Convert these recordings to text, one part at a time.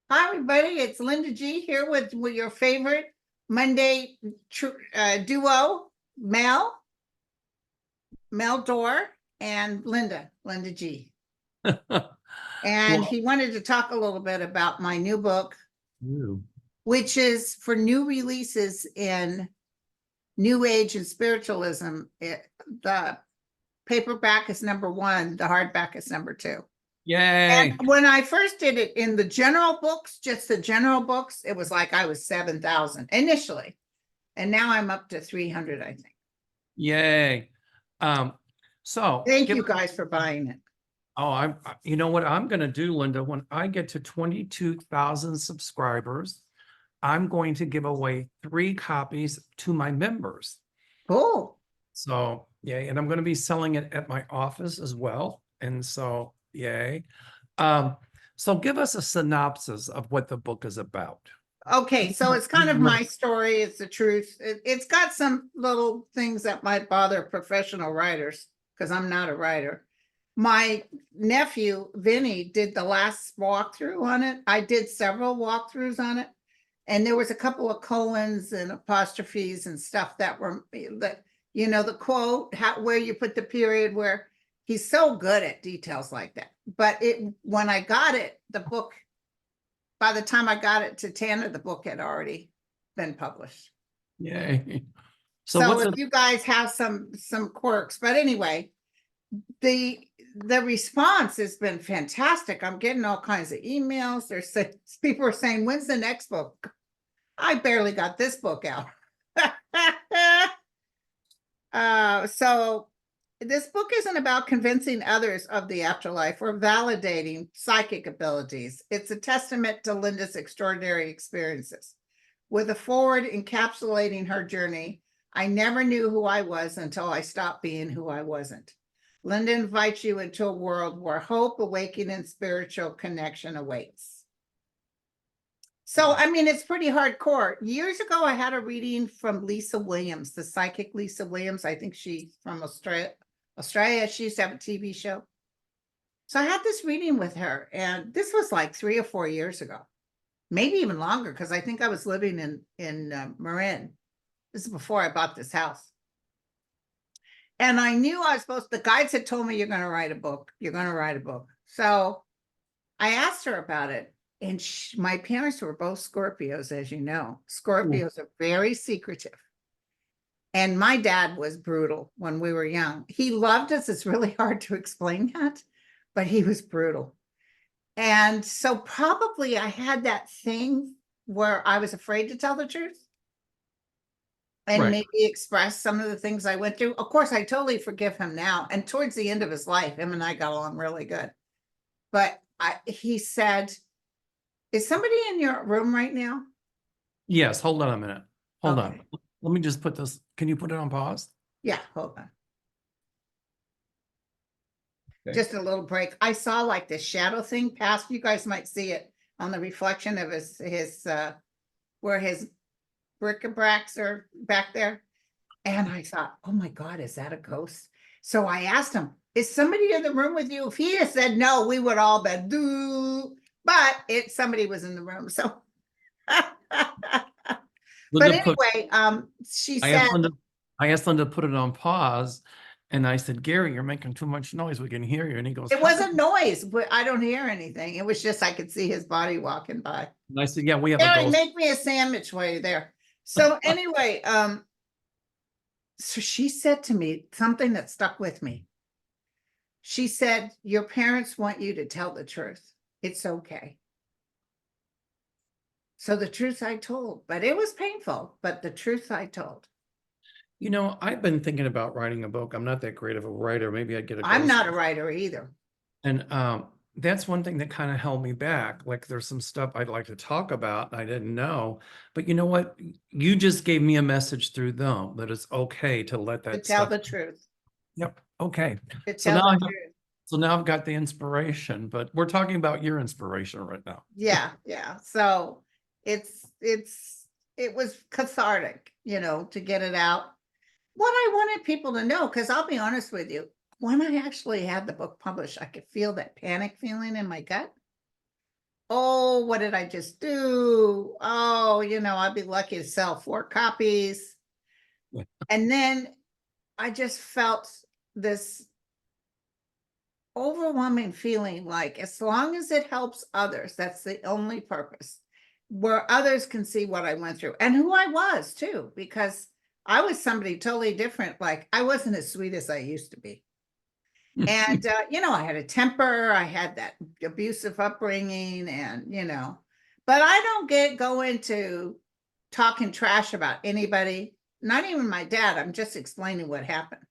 Hi, everybody. It's Linda G here with your favorite Monday duo, Mel Doerr, and Linda G. And Well, he wanted to talk a little bit about my new book, you. which is for new releases in New Age and Spiritualism. The paperback is number 1, the hardback is number 2. Yay. And when I first did it in the general books, just the general books, it was like I was 7,000 initially. And now I'm up to 300, I think. Yay. So Thank you guys for buying it. you know what I'm going to do, Linda, when I get to 22,000 subscribers, I'm going to give away 3 copies to my members. Cool. So, yay. And I'm going to be selling it at my office as well. And so, yay. So give us a synopsis of what the book is about. Okay, so it's kind of my story. It's the truth. It's got some little things that might bother professional writers because I'm not a writer. My nephew, Vinny, did the last walkthrough on it. I did several walkthroughs on it. And there was a couple of colons and apostrophes and stuff that were, the quote, where you put the period, where he's so good at details like that. But when I got it, the book, by the time I got it to Tanner, the book had already been published. Yay. So if you guys have some quirks, but anyway, the response has been fantastic. I'm getting all kinds of emails. People are saying, when's the next book? I barely got this book out. So this book isn't about convincing others of the afterlife or validating psychic abilities. It's a testament to Linda's extraordinary experiences. With a forward encapsulating her journey, I never knew who I was until I stopped being who I wasn't. Linda invites you into a world where hope, awakening, and spiritual connection awaits. So, I mean, it's pretty hardcore. Years ago, I had a reading from Lisa Williams, the psychic Lisa Williams. I think she's from Australia. She used to have a TV show. So I had this reading with her, and this was like 3 or 4 years ago, maybe even longer, because I think I was living in Marin. This is before I bought this house. And I knew I was the guides had told me, you're going to write a book. You're going to write a book. So I asked her about it. And my parents were both Scorpios, as you know. Scorpios are very secretive. And my dad was brutal when we were young. He loved us. It's really hard to explain that, but he was brutal. And so probably I had that thing where I was afraid to tell the truth and maybe express some of the things I went through. Of course, I totally forgive him now. And towards the end of his life, him and I got along really good. But he said, is somebody in your room right now? Yes, hold on a minute. Hold on. Let me just put this. Can you put it on pause? Yeah, hold on. Okay. Just a little break. I saw like this shadow thing pass. You guys might see it on the reflection of his where his bric-a-bracs are back there. And I thought, oh my God, is that a ghost? So I asked him, is somebody in the room with you? If he had said no, we would all been but somebody was in the room. So but anyway, she said, I asked Linda to put it on pause, and I said, Gary, you're making too much noise. We can hear you. And he goes, it wasn't noise, but I don't hear anything. It was just I could see his body walking by. And I said, yeah, we have Gary, a ghost. Make me a sandwich while you're there. So anyway, so she said to me something that stuck with me. She said, your parents want you to tell the truth. It's okay. So the truth I told, but it was painful, but the truth I told. You know, I've been thinking about writing a book. I'm not that great of a writer. Maybe I'd get a I'm not a writer either. And that's one thing that kind of held me back. Like there's some stuff I'd like to talk about and I didn't know. But you know what? You just gave me a message through them that it's okay to let that tell the truth. Yep. Okay. So now I've got the inspiration, but we're talking about your inspiration right now. Yeah. So it was cathartic, to get it out. What I wanted people to know, because I'll be honest with you, when I actually had the book published, I could feel that panic feeling in my gut. oh, what did I just do? Oh, I'd be lucky to sell 4 copies. Yeah. And then I just felt this overwhelming feeling like as long as it helps others, that's the only purpose, where others can see what I went through and who I was too, because I was somebody totally different. Like I wasn't as sweet as I used to be. And, I had a temper, I had that abusive upbringing but I don't go into talking trash about anybody, not even my dad. I'm just explaining what happened.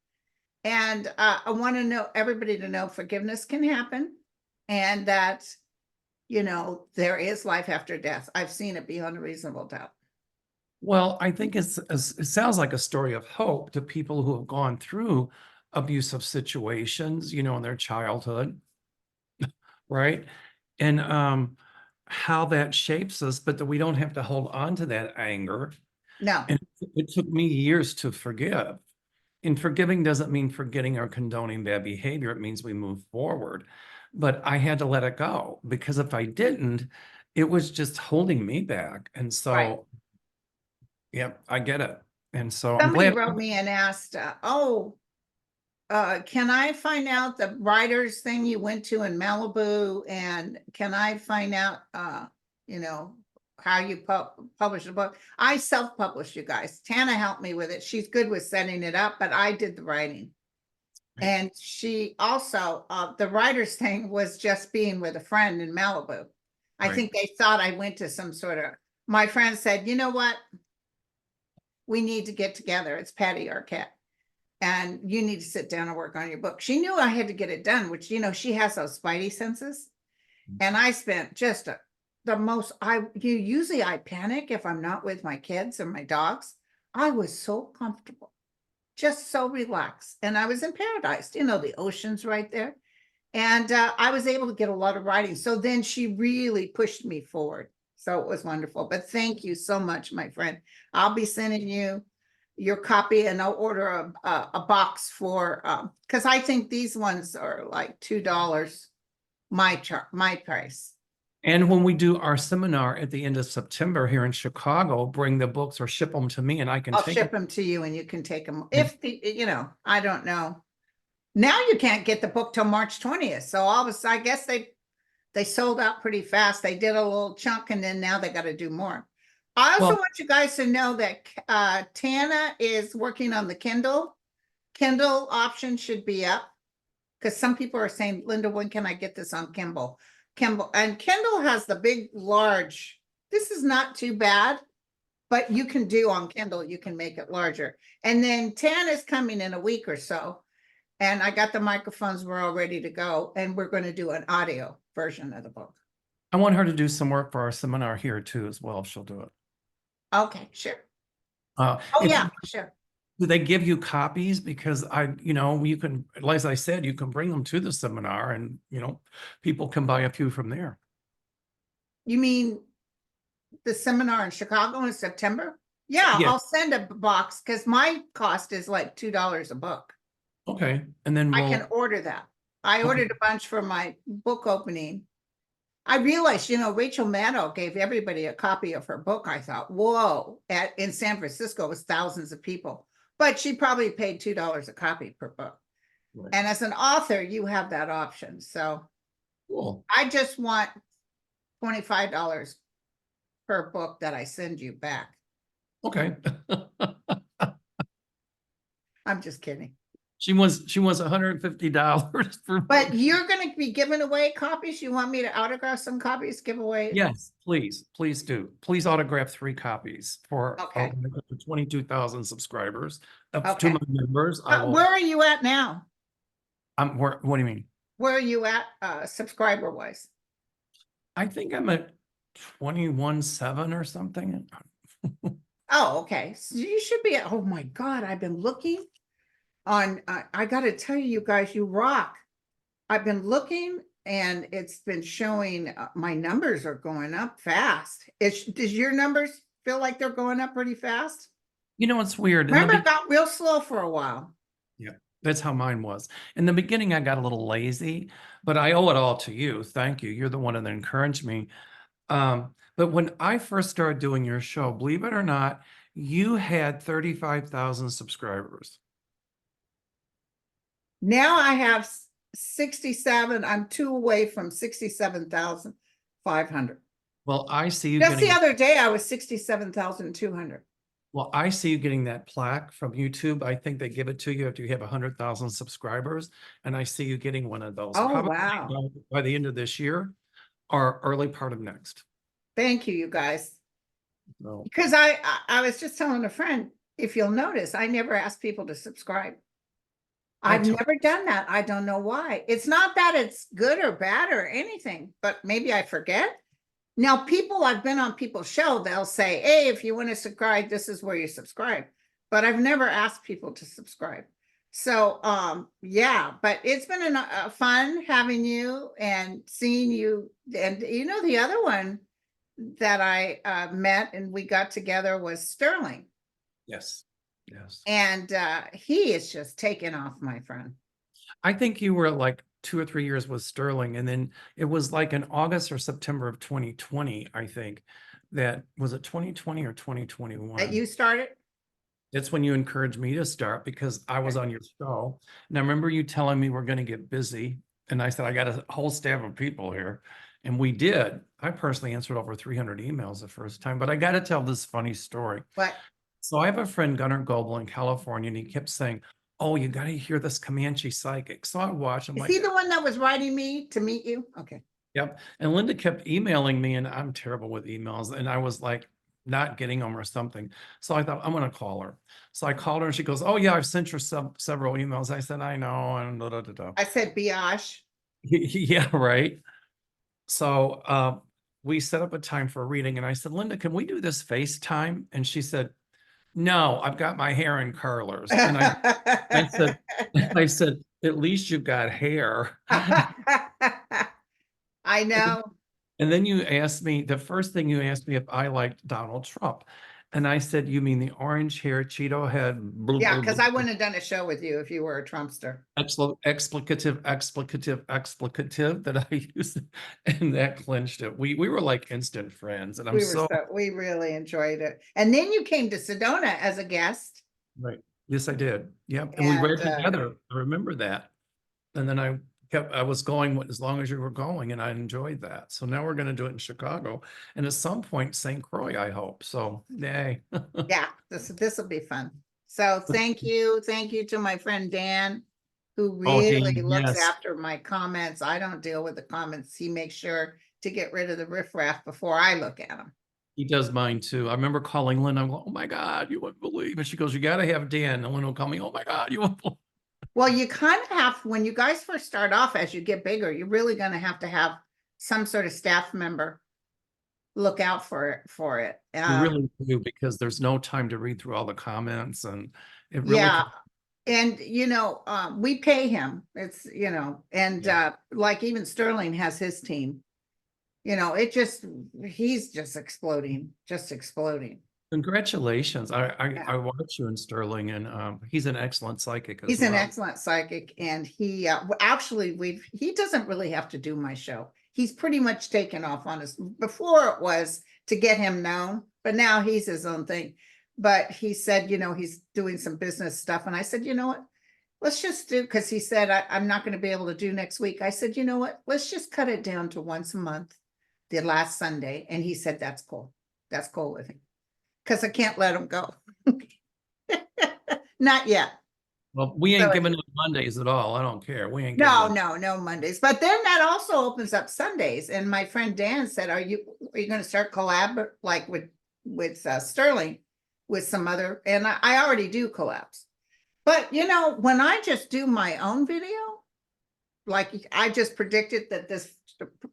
And I want to know everybody to know forgiveness can happen and that, there is life after death. I've seen it beyond a reasonable doubt. Well, I think it sounds like a story of hope to people who have gone through abusive situations, in their childhood, right? And how that shapes us, but that we don't have to hold on to that anger. No, And it took me years to forgive. And forgiving doesn't mean forgetting or condoning bad behavior. It means we move forward. But I had to let it go because if I didn't, it was just holding me back. And right. so, yeah, I get it. And so I'm Somebody glad. wrote me and asked, can I find out the writers thing you went to in Malibu? And can I find out, you know, how you publish a book? I self-published, you guys. Tana helped me with it. She's good with setting it up, but I did the writing. Right. And she also, the writers thing was just being with a friend in Malibu. I Right. think they thought I went to my friend said, you know what? We need to get together. It's Patty Arquette. And you need to sit down and work on your book. She knew I had to get it done, which, she has those spidey senses. And I spent just usually I panic if I'm not with my kids or my dogs. I was so comfortable, just so relaxed. And I was in paradise, the ocean's right there. And I was able to get a lot of writing. So then she really pushed me forward. So it was wonderful. But thank you so much, my friend. I'll be sending you your copy and I'll order a box for, because I think these ones are like $2, my price. And when we do our seminar at the end of September here in Chicago, bring the books or ship them to me and I can I'll take ship them. them to you and you can take them. If I don't know. Now you can't get the book till March 20th. So I guess they sold out pretty fast. They did a little chunk and then now they got to do more. I also Well, want you guys to know that Tana is working on the Kindle. Kindle option should be up because some people are saying, Linda, when can I get this on Kindle? And Kindle has the big, large. This is not too bad, but you can do on Kindle, you can make it larger. And then Tana is coming in a week or so. And I got the microphones, we're all ready to go. And we're going to do an audio version of the book. I want her to do some work for our seminar here too as well, if she'll do it. Okay, sure. Uh, Oh, if yeah, sure. Do they give you copies? Because you can, as I said, you can bring them to the seminar and, people can buy a few from there. You mean the seminar in Chicago in September? Yeah, Yeah. I'll send a box because my cost is like $2 a book. Okay. And then I can we'll, order that. I okay. ordered a bunch for my book opening. I realized, Rachel Maddow gave everybody a copy of her book. I thought, whoa, in San Francisco, it was thousands of people, but she probably paid $2 a copy per book. Right. And as an author, you have that option. So Cool. I just want $25 per book that I send you back. Okay. I'm just kidding. She wants $150 for. But you're going to be giving away copies. You want me to autograph some copies, give away? Yes, please do. Please autograph 3 copies for Okay. 22,000 subscribers. To Okay. my members, I will. Where are you at now? What do you mean? Where are you at subscriber wise? I think I'm at 21.7 or something. Oh, okay. So you should be at, oh my God, I've been looking on, I got to tell you guys, you rock. I've been looking and it's been showing my numbers are going up fast. Does your numbers feel like they're going up pretty fast? It's weird. Remember, it got real slow for a while. Yeah. That's how mine was. In the beginning, I got a little lazy, but I owe it all to you. Thank you. You're the one that encouraged me. But when I first started doing your show, believe it or not, you had 35,000 subscribers. Now I have 67. I'm 2 away from 67,500. Well, I see you Just the getting, other day, I was 67,200. well, I see you getting that plaque from YouTube. I think they give it to you after you have 100,000 subscribers. And I see you getting one of those Oh, probably wow. by the end of this year or early part of next. Thank you, you guys. So Because I was just telling a friend, if you'll notice, I never ask people to subscribe. I I've took, never done that. I don't know why. It's not that it's good or bad or anything, but maybe I forget. Now, people, I've been on people's show, they'll say, hey, if you want to subscribe, this is where you subscribe. But I've never asked people to subscribe. So, yeah, but it's been a fun having you and seeing you. And the other one that I met and we got together was Sterling. yes, yes. And he is just taking off, my friend. I think you were like 2 or 3 years with Sterling, and then it was like in August or September of 2020, I think. That was it 2020 or That 2021? you started? That's when you encouraged me to start because I was Okay. on your show. And I remember you telling me we're going to get busy. And I said, I got a whole staff of people here. And we did. I personally answered over 300 emails the first time, but I got to tell this funny story. But So I have a friend, Gunnar Goebel in California, and he kept saying, oh, you got to hear this Comanche psychic. So I watched, I'm is like, he the one that was writing me to meet you? Okay. yep. And Linda kept emailing me, and I'm terrible with emails. And I was like, not getting them or something. So I thought, I'm going to call her. So I called her and she goes, oh, yeah, I've sent you several emails. I said, I know. And da, da, da, da. I said biatch. Yeah, right. So we set up a time for a reading. And I said, Linda, can we do this FaceTime? And she said, no, I've got my hair in curlers. And I said, I said, at least you've got hair. I know. And then you asked me, the first thing you asked me if I liked Donald Trump. And I said, you mean the orange hair, Cheeto head, blah, Yeah, blah, because blah, I wouldn't have done a show with you if you were a Trumpster. explicative that I used. And that clinched it. We were like instant friends. And I'm so We really enjoyed it. And then you came to Sedona as a guest. right. Yes, I did. Yep. And we read And together. I remember that. And then I was going as long as you were going, and I enjoyed that. So now we're going to do it in Chicago, and at some point, St. Croix, I hope. So, yay. yeah, this will be fun. So thank you to my friend Dan, who Oh, really Dan, looks yes, after my comments. I don't deal with the comments. He makes sure to get rid of the riffraff before I look at them. he does mine too. I remember calling Lynn. I'm like, oh my God, you wouldn't believe it. She goes, you got to have Dan. And Lynn will call me, oh my God, you wouldn't believe. Well, you kind of have, when you guys first start off, as you get bigger, you're really going to have some sort of staff member look out for it. You really do, because there's no time to read through all the comments, and it really Yeah. And, we pay him. It's, and Yeah. like even Sterling has his team. He's just exploding. Congratulations. I Yeah. I watch you in Sterling, and he's an excellent psychic as He's an well. excellent psychic, and he actually he doesn't really have to do my show. He's pretty much taken off on us. Before it was to get him known, but now he's his own thing. But he said, he's doing some business stuff, and I said, you know what? Let's just do, because he said I'm not going to be able to do next week. I said, you know what? Let's just cut it down to once a month, the last Sunday, and he said that's cool. That's cool with him, because I can't let him go. Not yet. Well, we ain't So giving up Mondays at all. I don't care. We ain't no, giving no Mondays. But then that also opens up Sundays. And my friend Dan said, are you going to start collab like with Sterling with some other, and I already do collabs. But when I just do my own video, like I just predicted that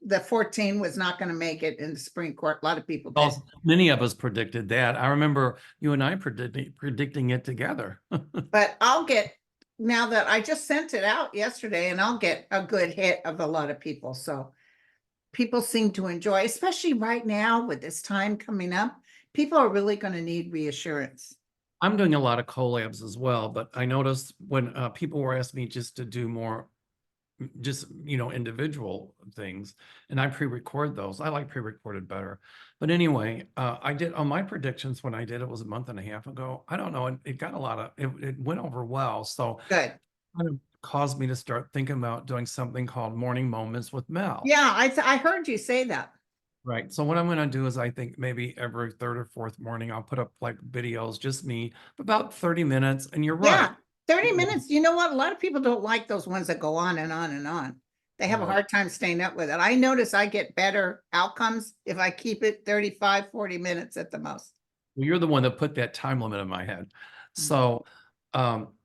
the 14 was not going to make it in the Supreme Court. A lot of people did. Well, many of us predicted that. I remember you and I predicting it together. But now that I just sent it out yesterday, and I'll get a good hit of a lot of people. So people seem to enjoy, especially right now with this time coming up. People are really going to need reassurance. I'm doing a lot of collabs as well, but I noticed when people were asking me just to do more, just, individual things, and I pre-record those. I like pre-recorded better. But anyway, I did on my predictions when I did it was a month and a half ago. I don't know, it got a lot of, it went over well. So Good. kind of caused me to start thinking about doing something called Morning Moments with Mel. Yeah, I heard you say that. Right. So what I'm going to do is I think maybe every third or fourth morning, I'll put up like videos, just me, about 30 minutes. And you're right. Yeah, 30 minutes. You know what? A lot of people don't like those ones that go on and on and on. They have a Right. hard time staying up with it. I notice I get better outcomes if I keep it 35, 40 minutes at the most. Well, you're the one that put that time limit in my head. So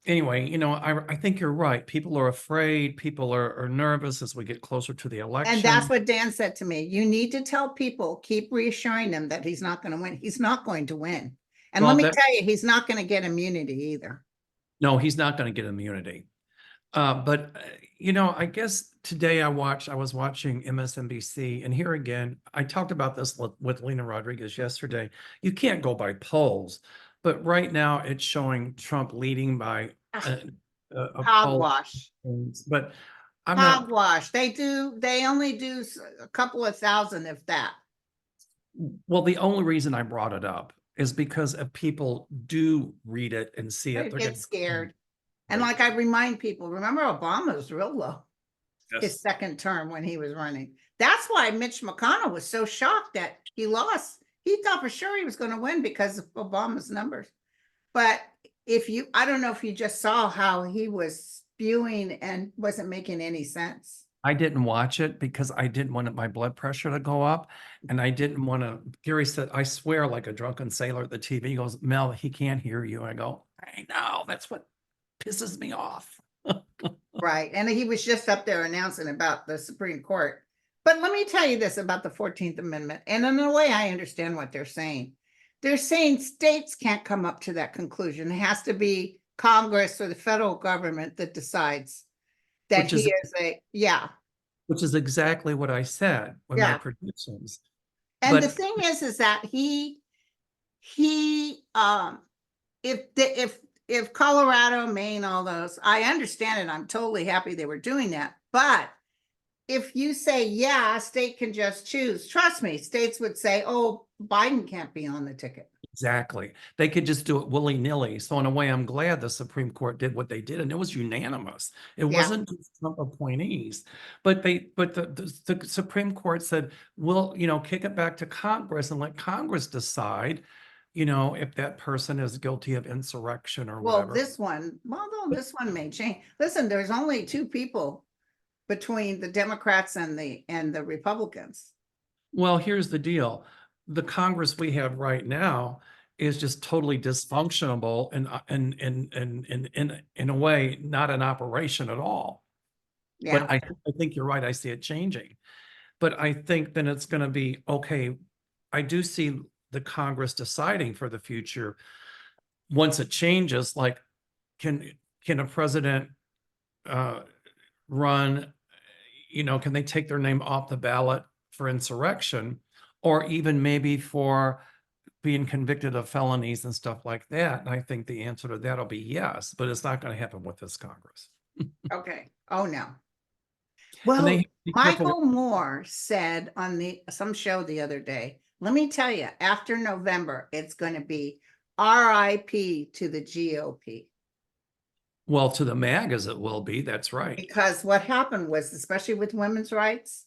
anyway, I think you're right. People are afraid, people are nervous as we get closer to the And election. that's what Dan said to me. You need to tell people, keep reassuring them that he's not going to win. He's not going to win. And Well, let me tell you, he's not going to get immunity either. No, he's not going to get immunity. But I guess today I was watching MSNBC, and here again, I talked about this with Lena Rodriguez yesterday. You can't go by polls, but right now it's showing Trump leading by a poll. Hogwash. But I'm not, Hogwash. They only do a couple of thousand, if that. well, the only reason I brought it up is because if people do read it and see it, They they're get getting scared. And Right. like I remind people, remember Obama was real low his Yes. second term when he was running. That's why Mitch McConnell was so shocked that he lost. He thought for sure he was going to win because of Obama's numbers. But I don't know if you just saw how he was spewing and wasn't making any sense. I didn't watch it because I didn't want my blood pressure to go up. And I didn't want to, Gary said, I swear like a drunken sailor at the TV. He goes, Mel, he can't hear you. I go, I know, that's what pisses me off. Right. And he was just up there announcing about the Supreme Court. But let me tell you this about the 14th Amendment. And in a way, I understand what they're saying. They're saying states can't come up to that conclusion. It has to be Congress or the federal government that decides that Which he is is yeah. which is exactly what I said with my Yeah. predictions. And the But thing is that he if Colorado, Maine, all those, I understand it. I'm totally happy they were doing that. But if you say, yeah, a state can just choose, trust me, states would say, oh, Biden can't be on the ticket. exactly, they could just do it willy-nilly. So in a way, I'm glad the Supreme Court did what they did, and it was unanimous. It wasn't just Trump appointees, but the Supreme Court said, "We'll, kick it back to Congress and let Congress decide, if that person is guilty of insurrection or Well, whatever." this one may change. Listen, there's only two people between the Democrats and the Republicans. Well, here's the deal. The Congress we have right now is just totally dysfunctional and in a way, not in operation at all. Yeah. But I think you're right. I see it changing. But I think then it's going to be, okay, I do see the Congress deciding for the future. Once it changes, like, can a president run, can they take their name off the ballot for insurrection, or even maybe for being convicted of felonies and stuff like that? And I think the answer to that will be yes, but it's not going to happen with this Congress. Okay. Oh, no. And Well, they have to be careful. Michael Moore said on some show the other day, let me tell you, after November, it's going to be RIP to the GOP. Well, to the MAGAs it will be. That's right. Because what happened was, especially with women's rights,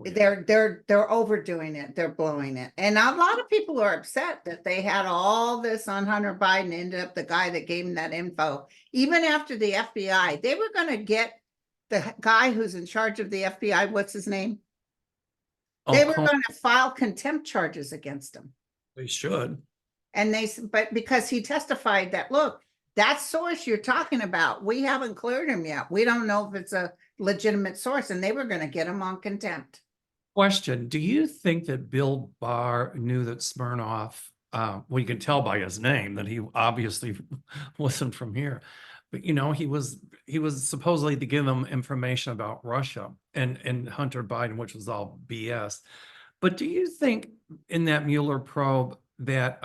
Oh, yeah. they're overdoing it. They're blowing it. And a lot of people are upset that they had all this on Hunter Biden, ended up the guy that gave him that info. Even after the FBI, they were going to get the guy who's in charge of the FBI, what's his name? They were going to file contempt charges against him. They should. And but because he testified that, look, that source you're talking about, we haven't cleared him yet. We don't know if it's a legitimate source, and they were going to get him on contempt. Question: do you think that Bill Barr knew that Smirnoff? Well, you can tell by his name that he obviously wasn't from here, but he was supposedly to give him information about Russia and Hunter Biden, which was all BS. But do you think in that Mueller probe that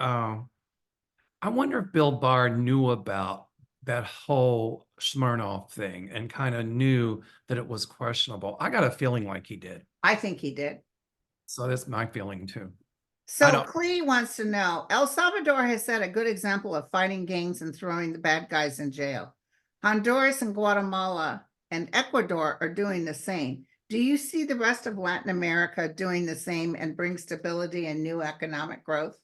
I wonder if Bill Barr knew about that whole Smirnoff thing and kind of knew that it was questionable. I got a feeling like he did. I think he did. So that's my feeling too. I So don't, Clee wants to know, El Salvador has set a good example of fighting gangs and throwing the bad guys in jail. Honduras and Guatemala and Ecuador are doing the same. Do you see the rest of Latin America doing the same and bring stability and new economic growth?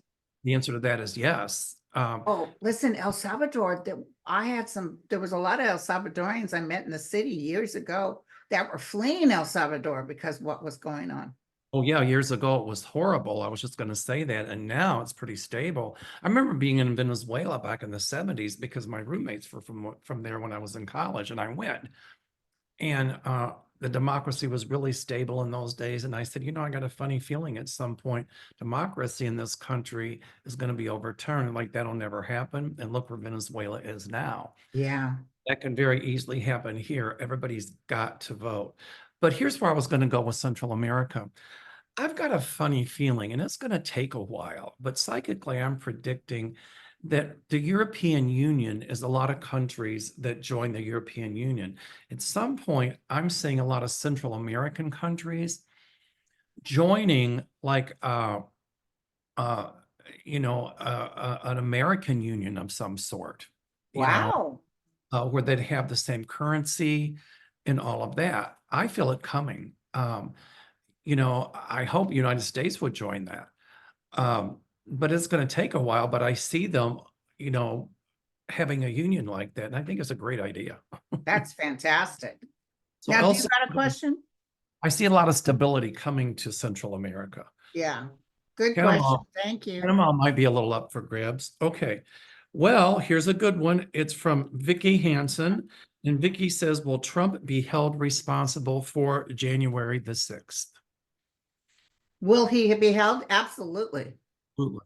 the answer to that is yes. Oh, listen, El Salvador, there was a lot of El Salvadorians I met in the city years ago that were fleeing El Salvador because what was going on. Oh yeah, years ago it was horrible. I was just going to say that, and now it's pretty stable. I remember being in Venezuela back in the 70s because my roommates were from there when I was in college, and I went. And the democracy was really stable in those days. And I said, you know, I got a funny feeling at some point democracy in this country is going to be overturned. Like that'll never happen. And look where Venezuela is now. Yeah. That can very easily happen here. Everybody's got to vote. But here's where I was going to go with Central America. I've got a funny feeling, and it's going to take a while, but psychically, I'm predicting that the European Union is a lot of countries that join the European Union. At some point, I'm seeing a lot of Central American countries joining, like, uh, an American union of some sort, Wow. where they'd have the same currency and all of that. I feel it coming. I hope the United States would join that. But it's going to take a while, but I see them, you know, having a union like that. And I think it's a great idea. That's fantastic. So Now, do you also, got a question? I see a lot of stability coming to Central America. Yeah. Good Panama, question. Thank you. Panama might be a little up for grabs. Okay. Well, here's a good one. It's from Vicky Hansen. And Vicky says, will Trump be held responsible for January the 6th? Will he be held? Absolutely. Absolutely.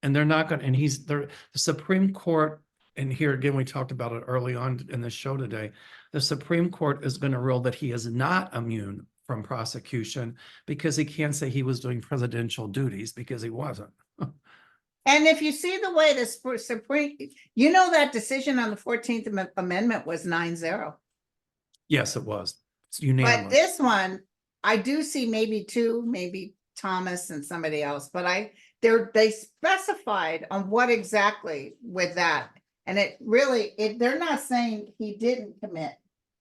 And they're not going to, and the Supreme Court, and here again, we talked about it early on in the show today. The Supreme Court is going to rule that he is not immune from prosecution because he can't say he was doing presidential duties because he wasn't. And if you see the way the Supreme, that decision on the 14th Amendment was 9-0. Yes, it was. It's But unanimous. this one, I do see maybe Thomas and somebody else, but they specified on what exactly with that. And they're not saying he didn't commit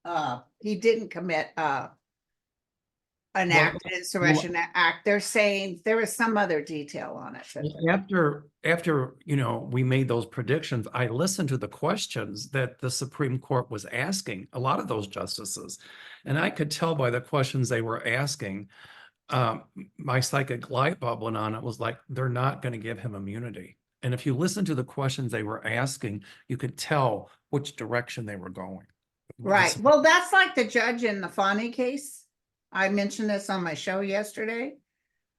an Well, act, an insurrection act. They're saying there was some other detail on it. after we made those predictions, I listened to the questions that the Supreme Court was asking a lot of those justices, and I could tell by the questions they were asking, my psychic light bulb went on. It was like they're not going to give him immunity. And if you listen to the questions they were asking, you could tell which direction they were going. Right. Well, that's like the judge in the Fani case. I mentioned this on my show yesterday.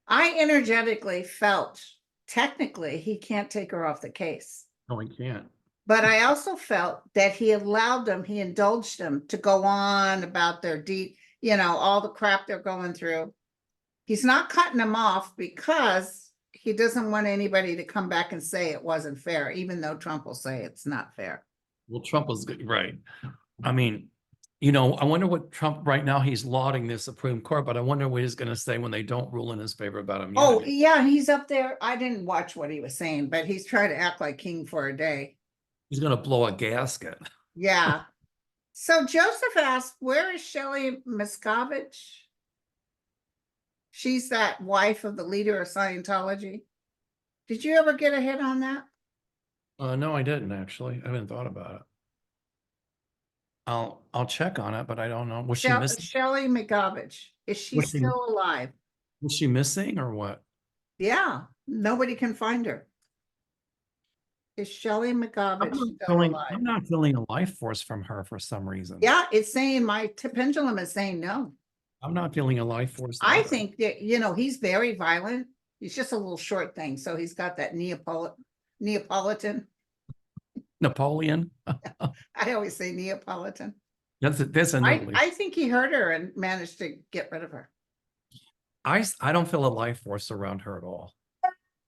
I energetically felt technically he can't take her off the case. No, he can't. But I also felt that he indulged them to go on about their all the crap they're going through. He's not cutting them off because he doesn't want anybody to come back and say it wasn't fair, even though Trump will say it's not fair. Well, Trump was good, right. I mean, I wonder what Trump right now, he's lauding the Supreme Court, but I wonder what he's going to say when they don't rule in his favor about immunity. Oh, yeah, he's up there. I didn't watch what he was saying, but he's trying to act like king for a day. He's going to blow a gasket. Yeah. So Joseph asked, where is Shelley Miscavige? She's that wife of the leader of Scientology. Did you ever get a hit on that? No, I didn't actually. I haven't thought about it. I'll check on it, but I don't know. Was she missing? Shelley Miscavige. Is she still alive? Was she missing or what? Yeah, nobody can find her. Is Shelley Miscavige still alive? I'm not feeling a life force from her for some reason. Yeah, it's saying my pendulum is saying no. I'm not feeling a life force. I think that, he's very violent. He's just a little short thing. So he's got that Neapolitan. Napoleon. I always say Neapolitan. That's an I think he hurt her and managed to get rid of her. I don't feel a life force around her at all.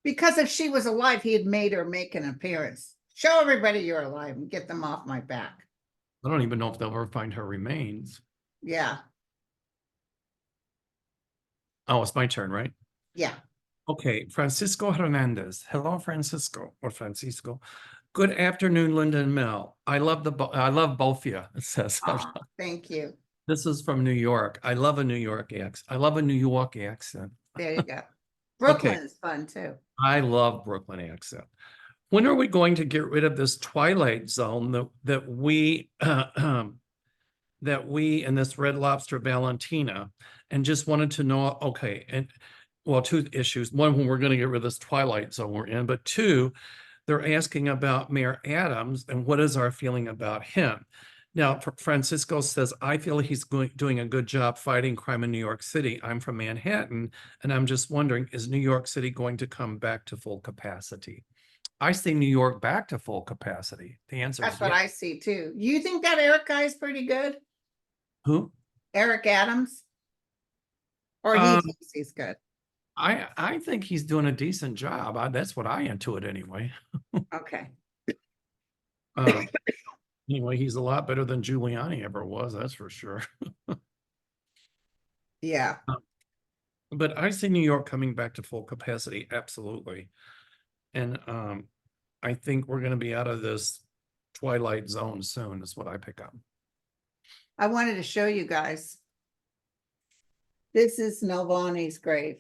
Because if she was alive, he had made her make an appearance. Show everybody you're alive and get them off my back. I don't even know if they'll ever find her remains. Yeah, Oh, it's my turn, right? yeah. Okay, Francisco Hernandez. Hello, Francisco or Francisco. Good afternoon, Linda and Mel. I love both of you. It says. Aw, thank you. This is from New York. I love a New York accent. I love a New York accent. There you go. Okay, Brooklyn is fun too. I love Brooklyn accent. When are we going to get rid of this twilight zone that we that we and this Red Lobster Valentina, and just wanted to know, okay, and well, two issues. One, when we're going to get rid of this twilight zone we're in, but two, they're asking about Mayor Adams and what is our feeling about him. Now, Francisco says, I feel he's doing a good job fighting crime in New York City. I'm from Manhattan, and I'm just wondering, is New York City going to come back to full capacity? I see New York back to full capacity. The answer That's is what yes. I see too. You think that Eric guy is pretty good? Who? Eric Adams? Or he thinks he's good? I think he's doing a decent job. That's what I intuit anyway. Okay. Anyway, he's a lot better than Giuliani ever was, that's for sure. Yeah. But I see New York coming back to full capacity, absolutely. And I think we're going to be out of this twilight zone soon, is what I pick up. I wanted to show you guys. This is Navalny's grave.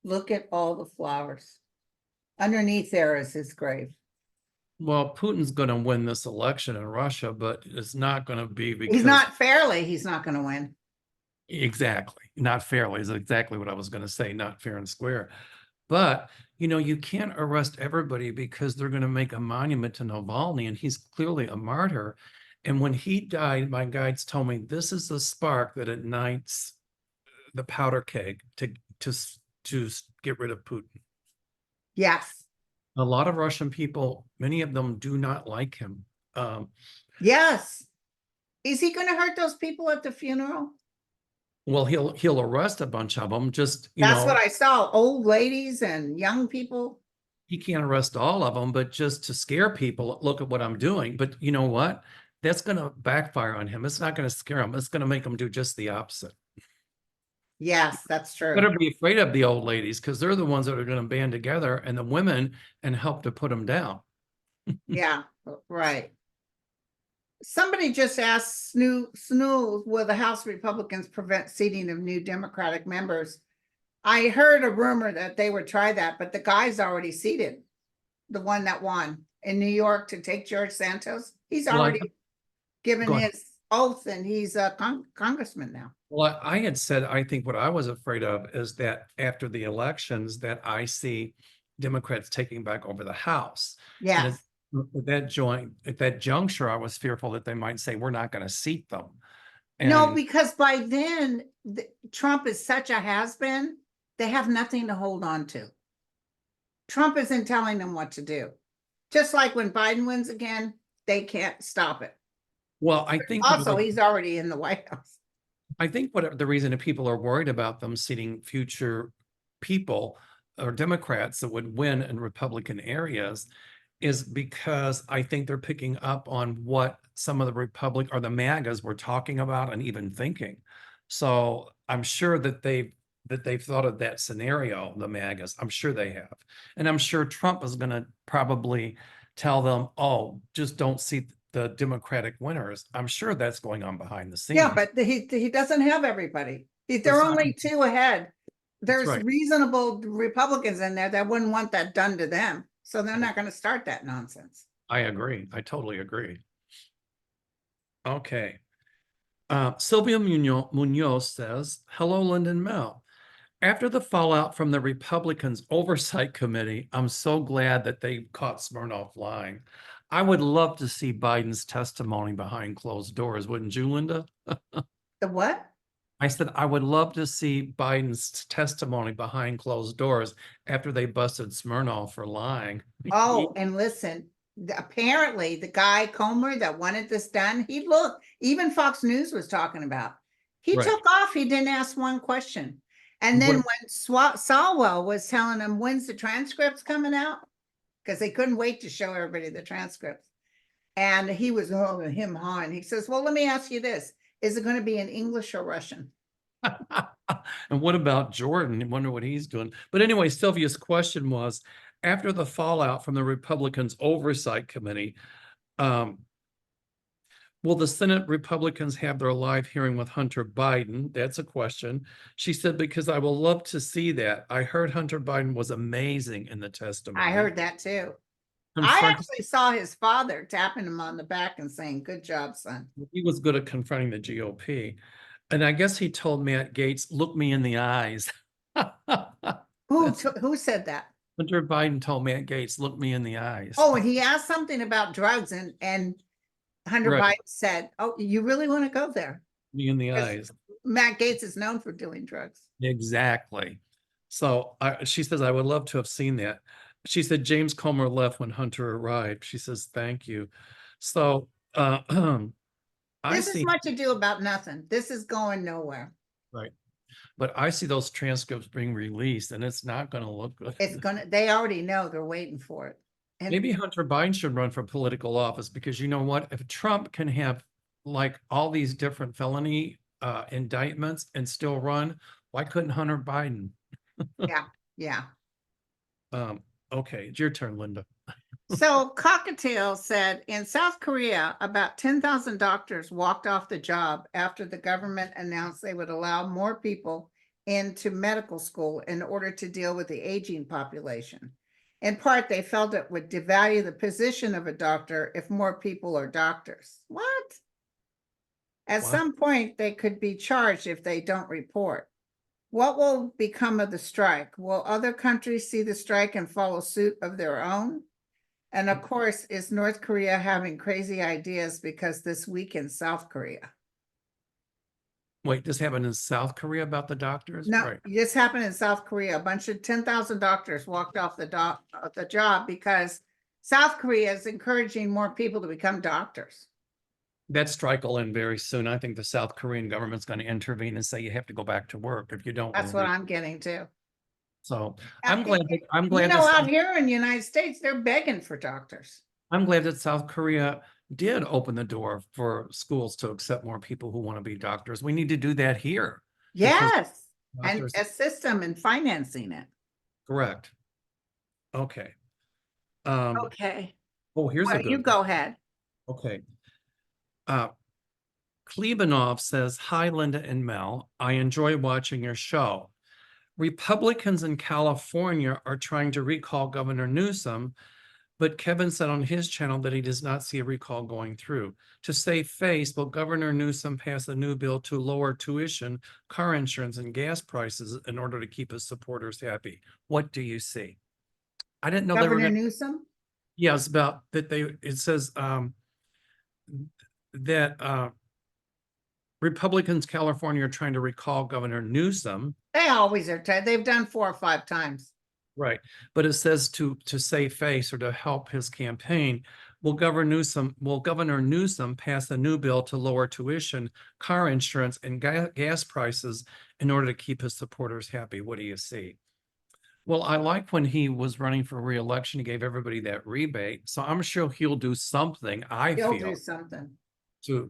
Look at all the flowers. Underneath there is his grave. Well, Putin's going to win this election in Russia, but it's not going to be because He's not going to win. Exactly. Not fairly is exactly what I was going to say, not fair and square. But, you know, you can't arrest everybody because they're going to make a monument to Navalny, and he's clearly a martyr. And when he died, my guides told me this is the spark that ignites the powder keg to get rid of Putin. Yes. A lot of Russian people, many of them do not like him. Yes. Is he going to hurt those people at the funeral? Well, he'll arrest a bunch of them. Just, That's what I saw. Old ladies and young people. He can't arrest all of them, but just to scare people, look at what I'm doing. But you know what? That's going to backfire on him. It's not going to scare him. It's going to make him do just the opposite. Yes, that's true. Better be afraid of the old ladies because they're the ones that are going to band together and the women and help to put them down. Yeah, right. Somebody just asked Snoo, will the House Republicans prevent seating of new Democratic members? I heard a rumor that they would try that, but the guy's already seated. The one that won in New York to take George Santos. He's already given his oath and he's a congressman now. Well, I had said, I think what I was afraid of is that after the elections that I see Democrats taking back over the House. Yes. At that juncture, I was fearful that they might say, we're not going to seat them. No, because by then Trump is such a has-been, they have nothing to hold on to. Trump isn't telling them what to do. Just like when Biden wins again, they can't stop it. Well, I think also he's already in the White House. I think what the reason that people are worried about them seating future people or Democrats that would win in Republican areas is because I think they're picking up on what some of the Republic or the MAGAs were talking about and even thinking. So I'm sure that they've thought of that scenario, the MAGAs. I'm sure they have. And I'm sure Trump is going to probably tell them, oh, just don't seat the Democratic winners. I'm sure that's going on behind the scenes. Yeah, but he doesn't have everybody. They're only two ahead. There's reasonable Republicans in there that wouldn't want that done to them. So they're not going to start that nonsense. I agree. I totally agree. Okay. Sylvia Munoz says, hello, Linda and Mel. After the fallout from the Republicans Oversight Committee, I'm so glad that they caught Smirnoff lying. I would love to see Biden's testimony behind closed doors, wouldn't you, Linda? The what? I said, I would love to see Biden's testimony behind closed doors after they busted Smirnoff for lying. Oh, and listen, apparently the guy Comer that wanted this done, even Fox News was talking about. He took off. He didn't ask one question. And then What- when Salwell was telling him, when's the transcripts coming out? Because they couldn't wait to show everybody the transcripts. And he was, oh, him hawing. He says, well, let me ask you this. Is it going to be in English or Russian? And what about Jordan? I wonder what he's doing. But anyway, Sylvia's question was, after the fallout from the Republicans' oversight committee, will the Senate Republicans have their live hearing with Hunter Biden? That's a question. She said, because I will love to see that. I heard Hunter Biden was amazing in the testimony. I heard that too. I Confront- actually saw his father tapping him on the back and saying, good job, son. He was good at confronting the GOP. And I guess he told Matt Gaetz, look me in the eyes. Who said that? Hunter Biden told Matt Gaetz, look me in the eyes. Oh, and he asked something about drugs, and Hunter Right. Biden said, oh, you really want to go there? Me in the 'Cause eyes. Matt Gaetz is known for doing drugs. Exactly. So she says, I would love to have seen that. She said, James Comer left when Hunter arrived. She says, thank you. So I This is see, much ado about nothing. This is going nowhere. right. But I see those transcripts being released and it's not going to look good. It's gonna, they already know, they're waiting for it. And Maybe Hunter Biden should run for political office because you know what? If Trump can have like all these different felony indictments and still run, why couldn't Hunter Biden? yeah. Okay, it's your turn, Linda. So Cockatiel said in South Korea, about 10,000 doctors walked off the job after the government announced they would allow more people into medical school in order to deal with the aging population. In part, they felt it would devalue the position of a doctor if more people are doctors. What? At Wow. some point, they could be charged if they don't report. What will become of the strike? Will other countries see the strike and follow suit of their own? And of course, is North Korea having crazy ideas because this week in South Korea? Wait, this happened in South Korea about the doctors? No, Right. this happened in South Korea. A bunch of 10,000 doctors walked off the job because South Korea is encouraging more people to become doctors. That strike will end very soon. I think the South Korean government's going to intervene and say you have to go back to work if you don't. That's wanna what leave. I'm getting to. So I'm glad You know, that out here in the United States, they're begging for doctors. I'm glad that South Korea did open the door for schools to accept more people who want to be doctors. We need to do that here. because Yes, and doctors- assist them in financing it. Correct. Okay. Okay, Oh, here's a well, good you one. go ahead. Okay. Klebanov says, hi, Linda and Mel. I enjoy watching your show. Republicans in California are trying to recall Governor Newsom, but Kevin said on his channel that he does not see a recall going through. To save face, will Governor Newsom pass a new bill to lower tuition, car insurance, and gas prices in order to keep his supporters happy? What do you see? I didn't know they were Governor going to. Newsom? Yeah, it's about that it says that Republicans California are trying to recall Governor Newsom. They always are. They've done 4 or 5 times. Right, but it says to save face or to help his campaign. Will Governor Newsom pass a new bill to lower tuition, car insurance, and gas prices in order to keep his supporters happy? What do you see? Well, I like when he was running for re-election, he gave everybody that rebate. So I'm sure he'll do something, I He'll feel, do something. to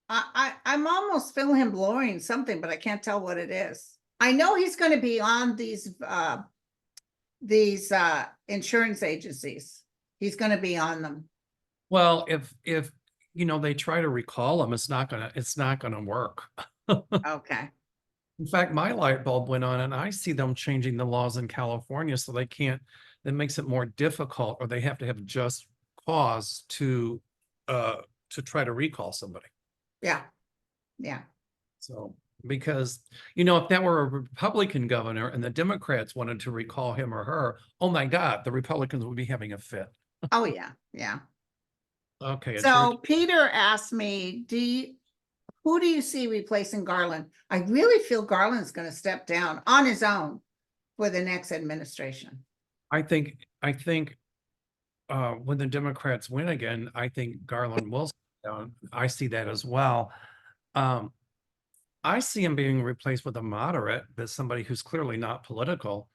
I'm almost feeling him blowing something, but I can't tell what it is. I know he's going to be on these insurance agencies. He's going to be on them. well, if they try to recall him, it's not gonna work. Okay. In fact, my light bulb went on and I see them changing the laws in California so they can't, that makes it more difficult, or they have to have just cause to try to recall somebody. Yeah. Yeah. So, because, if that were a Republican governor and the Democrats wanted to recall him or her, oh my God, the Republicans would be having a fit. Oh, yeah. Yeah. Okay. So Peter asked me, who do you see replacing Garland? I really feel Garland's going to step down on his own for the next administration. I think when the Democrats win again, I think Garland will step down. I see that as well. I see him being replaced with a moderate, but somebody who's clearly not political,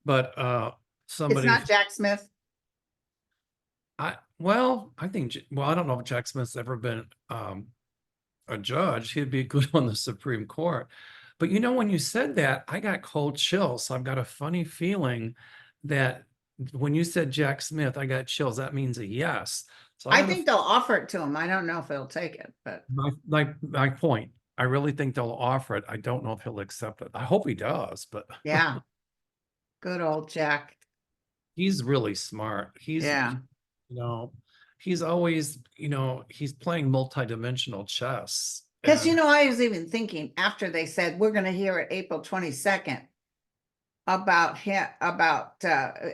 but It's somebody not Jack Smith. I think I don't know if Jack Smith's ever been a judge. He'd be good on the Supreme Court. But you know, when you said that, I got cold chills. So I've got a funny feeling that when you said Jack Smith, I got chills. That means a yes. So I think they'll offer it to him. I don't know if he'll take it, but my point. I really think they'll offer it. I don't know if he'll accept it. I hope he does, but yeah. Good old Jack. he's really smart. Yeah. You know, he's always, he's playing multidimensional chess. Because, And I was even thinking after they said, we're going to hear it April 22nd about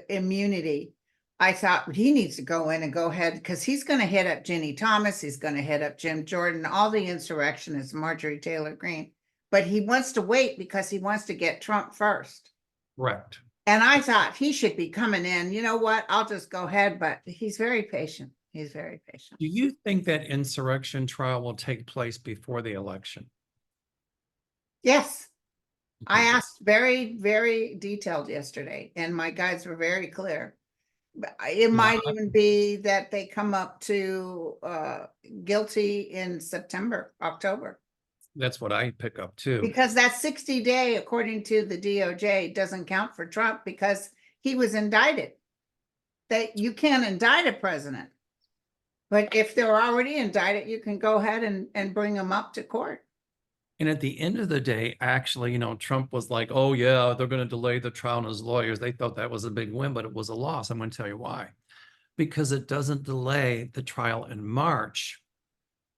immunity. I thought he needs to go in and go ahead because he's going to hit up Ginny Thomas. He's going to hit up Jim Jordan, all the insurrectionists, Marjorie Taylor Greene. But he wants to wait because he wants to get Trump first. correct. And I thought he should be coming in. You know what? I'll just go ahead. But he's very patient. He's very patient. Do you think that insurrection trial will take place before the election? Yes. I Okay, good. asked very, very detailed yesterday, and my guides were very clear. It might even be that they come up to guilty in September, October. That's what I pick up too. Because that 60-day, according to the DOJ, doesn't count for Trump because he was indicted. That you can't indict a president. But if they're already indicted, you can go ahead and bring them up to court. And at the end of the day, actually, Trump was like, oh yeah, they're going to delay the trial, and his lawyers, they thought that was a big win, but it was a loss. I'm going to tell you why. Because it doesn't delay the trial in March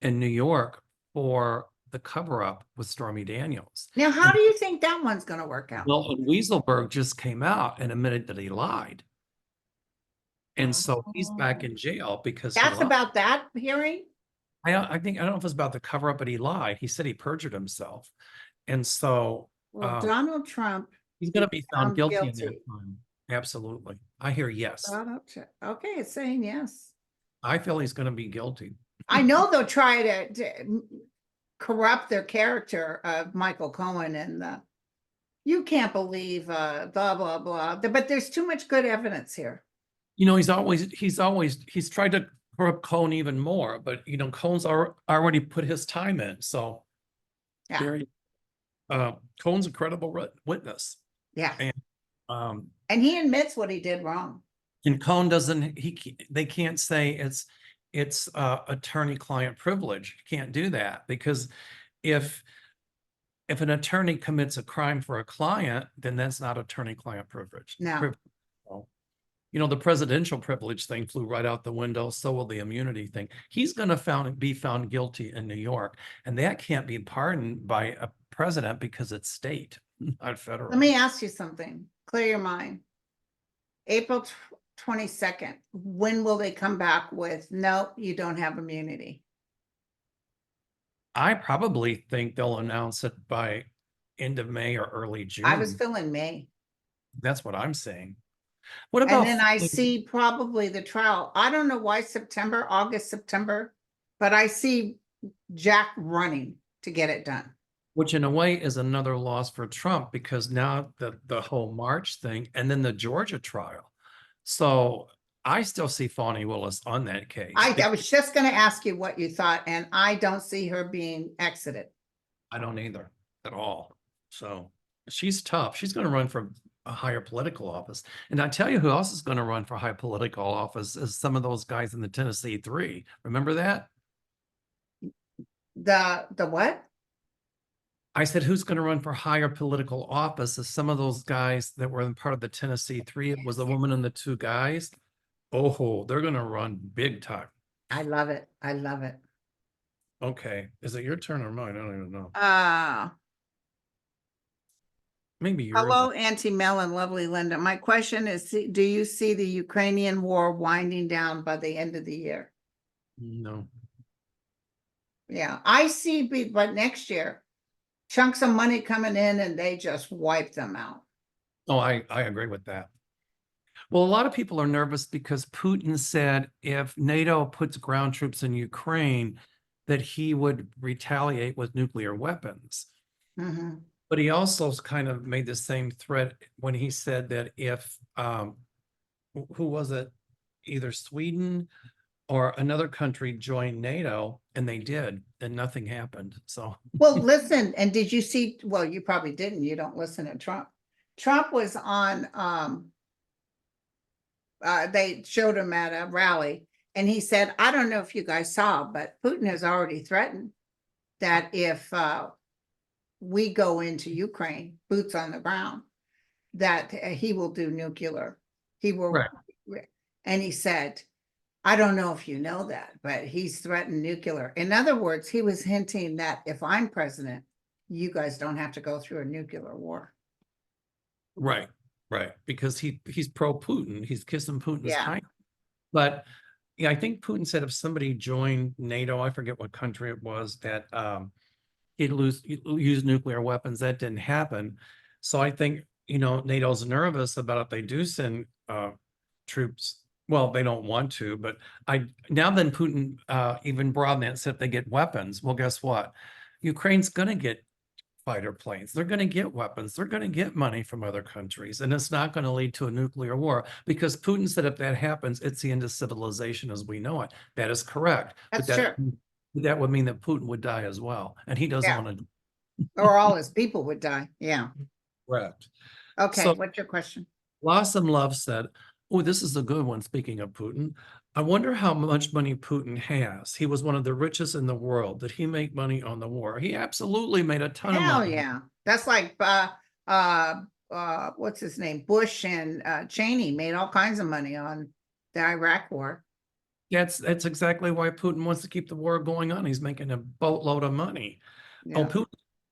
in New York for the cover-up with Stormy Daniels. Now, how do you think that one's going to work out? Well, and Weaselberg just came out and admitted that he lied. And so he's back in jail because he That's lied. about that hearing? I don't know if it's about the cover up, but he lied. He said he perjured himself. And so Well, Donald Trump he's going to be found guilty in that guilty. time. Absolutely. I hear yes. Okay, it's saying yes. I feel he's going to be guilty. I know they'll try to corrupt their character of Michael Cohen and you can't believe blah blah blah. But there's too much good evidence here. He's tried to corrupt Cohen even more, but Cohen's already put his time in. So yeah, Cohen's a credible witness. Yeah. And he admits what he did wrong. And Cohen they can't say it's attorney-client privilege. You can't do that because if an attorney commits a crime for a client, then that's not attorney-client privilege. No. The presidential privilege thing flew right out the window. So will the immunity thing. He's going to be found guilty in New York, and that can't be pardoned by a president because it's state, not federal. Let me ask you something. Clear your mind. April 22nd. When will they come back with, no, you don't have immunity? I probably think they'll announce it by end of May or early June. I was feeling May. That's what I'm saying. What about? And then I see probably the trial. I don't know why August, September, but I see Jack running to get it done. Which in a way is another loss for Trump because now the whole March thing and then the Georgia trial. So I still see Fani Willis on that case. I was just going to ask you what you thought, and I don't see her being exited. I don't either at all. So she's tough. She's going to run for a higher political office. And I tell you who else is going to run for high political office is some of those guys in the Tennessee 3. Remember that? The what? I said, who's going to run for higher political office is some of those guys that were in part of the Tennessee 3. It was the woman and the 2 guys. Oh, they're going to run big time. I love it. I love it. Okay. Is it your turn or mine? I don't even know. Maybe you're. Hello, Auntie Mel and lovely Linda. My question is, do you see the Ukrainian war winding down by the end of the year? No. Yeah, I see, but next year, chunks of money coming in and they just wipe them out. Oh, I agree with that. Well, a lot of people are nervous because Putin said if NATO puts ground troops in Ukraine, that he would retaliate with nuclear weapons. Mhm. But he also kind of made the same threat when he said that if, who was it? Either Sweden or another country joined NATO, and they did, and nothing happened. So, Well, listen, and did you see, well, you probably didn't, you don't listen to Trump. Trump was on, they showed him at a rally, and he said, I don't know if you guys saw, but Putin has already threatened that if we go into Ukraine, boots on the ground, that he will do nuclear. He will, right, and he said, I don't know if you know that, but he's threatened nuclear. In other words, he was hinting that if I'm president, you guys don't have to go through a nuclear war. right, right, because he's pro-Putin. He's kissing Putin's Yeah, kind. But yeah, I think Putin said if somebody joined NATO, I forget what country it was, that he'd use nuclear weapons. That didn't happen. So I think, NATO's nervous about if they do send troops. Well, they don't want to, but now then Putin even broadened that and said if they get weapons, well, guess what? Ukraine's going to get fighter planes. They're going to get weapons. They're going to get money from other countries. And it's not going to lead to a nuclear war because Putin said if that happens, it's the end of civilization as we know it. That is correct. But that's true. that would mean that Putin would die as well. And he doesn't Yeah. want to. Or all his people would die. Yeah. Correct. Okay. So What's your question? Blossom Love said, oh, this is a good one. Speaking of Putin, I wonder how much money Putin has. He was one of the richest in the world. Did he make money on the war? He absolutely made a ton of Hell money. yeah. That's like, what's his name? Bush and Cheney made all kinds of money on the Iraq war. That's exactly why Putin wants to keep the war going on. He's making a boatload of money. Oh, Yeah. Putin,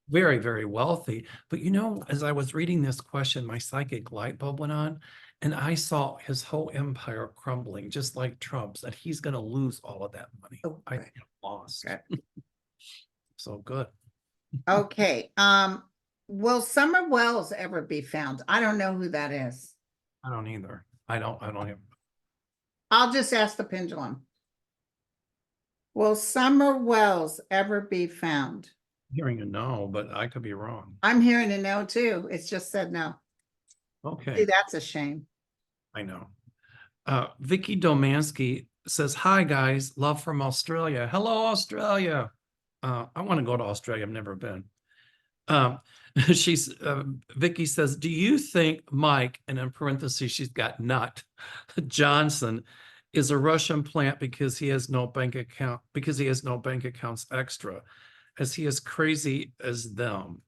very, very wealthy. But as I was reading this question, my psychic light bulb went on, and I saw his whole empire crumbling, just like Trump's, and he's going to lose all of that money. Oh, I good. lost. Good. So good. Okay. Will Summer Wells ever be found? I don't know who that is. I don't either. I don't have. I'll just ask the pendulum. Will Summer Wells ever be found? Hearing a no, but I could be wrong. I'm hearing a no too. It's just said no. See, Okay, that's a shame. I know. Vicky Domansky says, hi guys, love from Australia. Hello, Australia. I want to go to Australia. I've never been. Vicky says, do you think Mike, and in parentheses, she's got nut, Johnson is a Russian plant because he has no bank account, because he has no bank accounts extra, as he is crazy as them.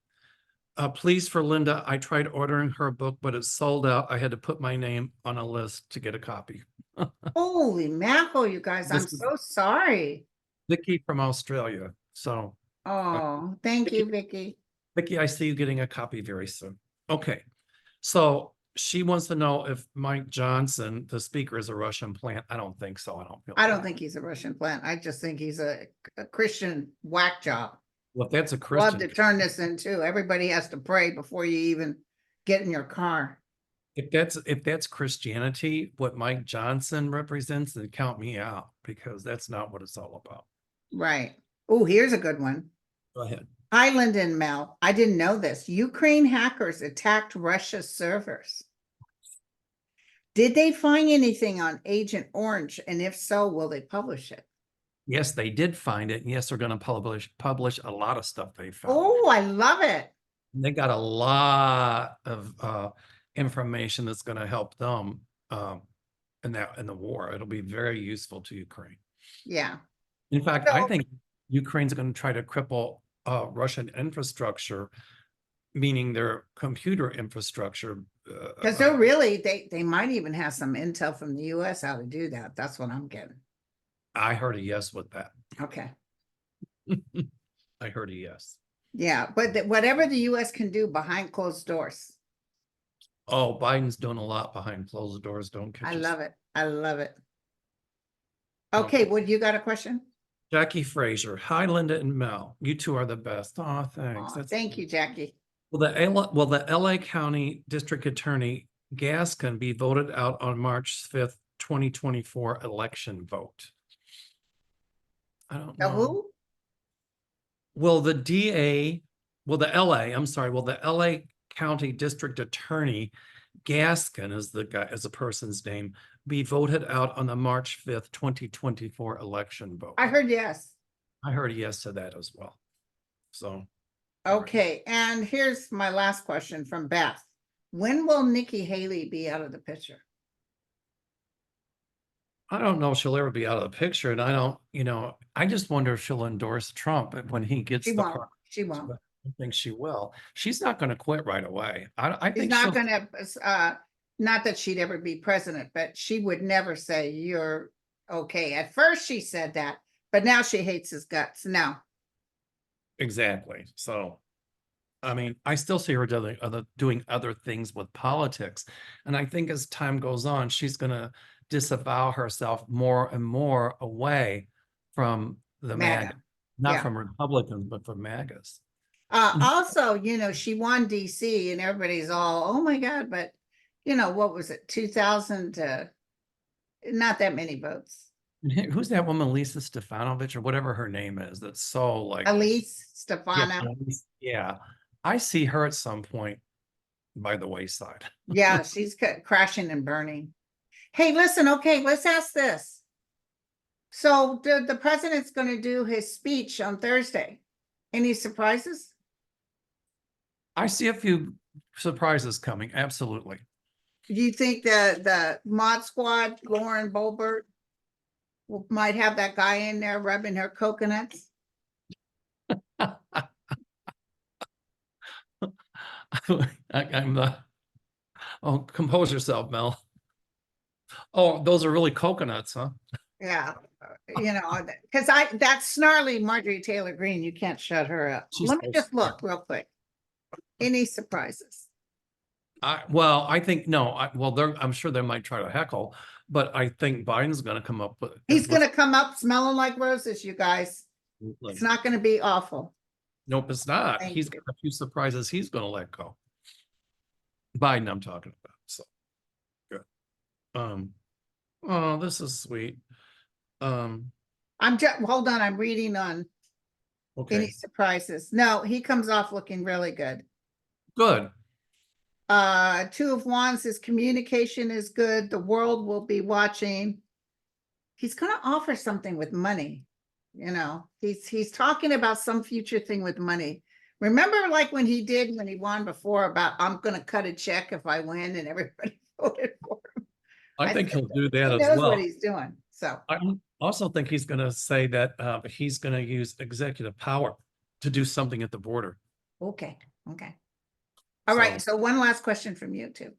Please for Linda, I tried ordering her book, but it's sold out. I had to put my name on a list to get a copy. Holy mackerel, you guys. I'm This is so sorry. Vicky from Australia. So, Oh, thank Vicky, you, Vicky. Vicky, I see you getting a copy very soon. Okay. So she wants to know if Mike Johnson, the speaker, is a Russian plant. I don't think so. I don't think he's a Russian plant. I just think he's a Christian whack job. Well, if that's a Love Christian, to turn this into everybody has to pray before you even get in your car. if that's Christianity, what Mike Johnson represents, then count me out because that's not what it's all about. Right. Oh, here's a good one. Go ahead. Hi, Linda and Mel. I didn't know this. Ukraine hackers attacked Russia's servers. Did they find anything on Agent Orange? And if so, will they publish it? Yes, they did find it. And yes, they're going to publish a lot of stuff they found. Oh, I love it. They got a lot of information that's going to help them in the war. It'll be very useful to Ukraine. Yeah. In fact, I So- think Ukraine's going to try to cripple Russian infrastructure, meaning their computer infrastructure. Because they're really, they might even have some intel from the US how to do that. That's what I'm getting. I heard a yes with that. Okay. I heard a yes. Yeah, but whatever the US can do behind closed doors. Oh, Biden's doing a lot behind closed doors. Don't catch I us. love it. I love it. Okay, what you got a question? Jackie Fraser. Hi, Linda and Mel. You two are the best. Oh, thanks. Aw, thank you, Jackie. Will the LA County District Attorney Gaskin be voted out on March 5th, 2024 election vote? I don't The know. who? Will the DA well, the LA, I'm sorry, well, the LA County District Attorney Gaskin is the guy, is a person's name, be voted out on the March 5th, 2024 election vote. I heard yes. I heard a yes to that as well. So. Okay, and here's my last question from Beth. When will Nikki Haley be out of the picture? I don't know if she'll ever be out of the picture, and I don't, I just wonder if she'll endorse Trump when he gets She the won't. She won't. I think she will. She's not going to quit right away. I She's think not she'll. gonna, not that she'd ever be president, but she would never say you're okay. At first she said that, but now she hates his guts. No. Exactly. So, I mean, I still see her doing other things with politics. And I think as time goes on, she's going to disavow herself more and more away from the MAGA. MAGA, not Yeah. from Republicans, but from MAGAs. Also, she won DC and everybody's all, oh my God, but what was it? 2000, not that many votes. Who's that woman, Lisa Stefanovich or whatever her name is? That's so like Elise yeah, Stefano. yeah. I see her at some point by the wayside. Yeah, she's crashing and burning. Hey, listen, okay, let's ask this. So the president's going to do his speech on Thursday. Any surprises? I see a few surprises coming. Absolutely. Do you think the Mod Squad, Lauren Boebert, might have that guy in there rubbing her coconuts? I'm the. Oh, compose yourself, Mel. Oh, those are really coconuts, huh? Yeah, because that snarly Marjorie Taylor Greene, you can't shut her up. She's Let me so just smart. look real quick. Any surprises? Well, I think no. I'm sure they might try to heckle, but I think Biden's going to come up with. He's going to come up smelling like roses, you guys. It's not going to be awful. Nope, it's not. Thank He's you. got a few surprises he's going to let go. Biden, I'm talking about. So good. Oh, this is sweet. I'm just hold on. I'm reading on any Okay, surprises. No, he comes off looking really good. good. Two of Wands, his communication is good. The world will be watching. He's going to offer something with money. He's talking about some future thing with money. Remember, like when he won before about I'm going to cut a check if I win, and everybody voted for him. I think he'll do that He as knows well. what he's doing. So I also think he's going to say that he's going to use executive power to do something at the border. okay. All right. So one last question from you too.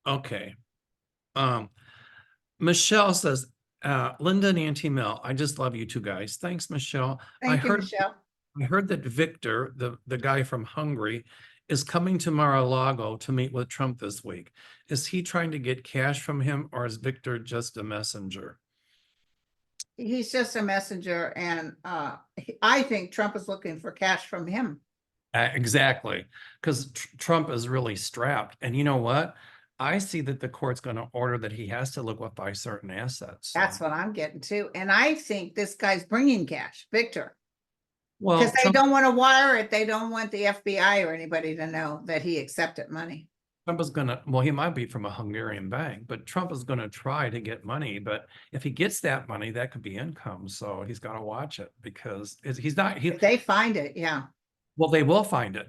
Okay. Michelle says, Linda and Auntie Mel, I just love you two guys. Thanks, Michelle. Thank you, Michelle. I heard that Victor, the guy from Hungary, is coming to Mar-a-Lago to meet with Trump this week. Is he trying to get cash from him, or is Victor just a messenger? He's just a messenger, and I think Trump is looking for cash from him. Exactly, because Trump is really strapped. And you know what? I see that the court's going to order that he has to liquefy certain assets. That's what I'm getting to. And I think this guy's bringing cash, Victor. Well, because they don't want to wire it. They don't want the FBI or anybody to know that he accepted money. Trump is going to, well, he might be from a Hungarian bank, but Trump is going to try to get money. But if he gets that money, that could be income. So he's got to watch it because he's not. If they find it, yeah. Well, they will find it.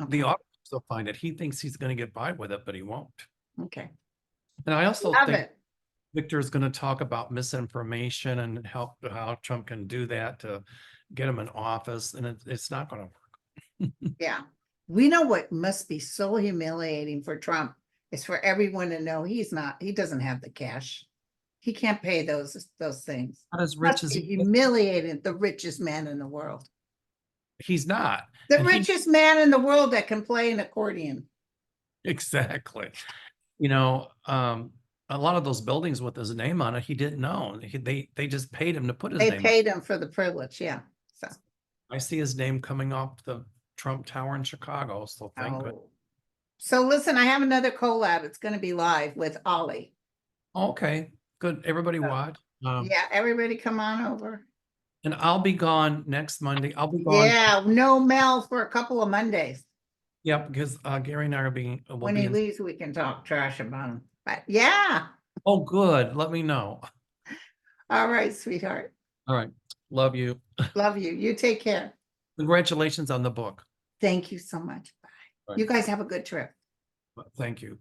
Okay. The auditors will find it. He thinks he's going to get by with it, but he won't. Okay. And I also Love think it. Victor is going to talk about misinformation and how Trump can do that to get him in office. And it's not going to work. Yeah. We know what must be so humiliating for Trump is for everyone to know he doesn't have the cash. He can't pay those things. Not as rich as humiliating the richest man in the world. He's not. The richest man in the world that can play an accordion. Exactly. A lot of those buildings with his name on it, he didn't know. They just paid him to put his name. They paid him for the privilege, yeah. So I see his name coming off the Trump Tower in Chicago. So thank goodness. So listen, I have another collab. It's going to be live with Ollie. Okay, good. Everybody watch. Yeah, everybody come on over. And I'll be gone next Monday. I'll be gone. Yeah, no Mel for a couple of Mondays. Yeah, because Gary and I are being, will When be he in. leaves, we can talk trash about him. But yeah. Oh, good. Let me know. All right, sweetheart. All right. Love you. Love you. You take care. Congratulations on the book. Thank you so much. Bye. All You right. guys have a good trip. Thank you. Bye.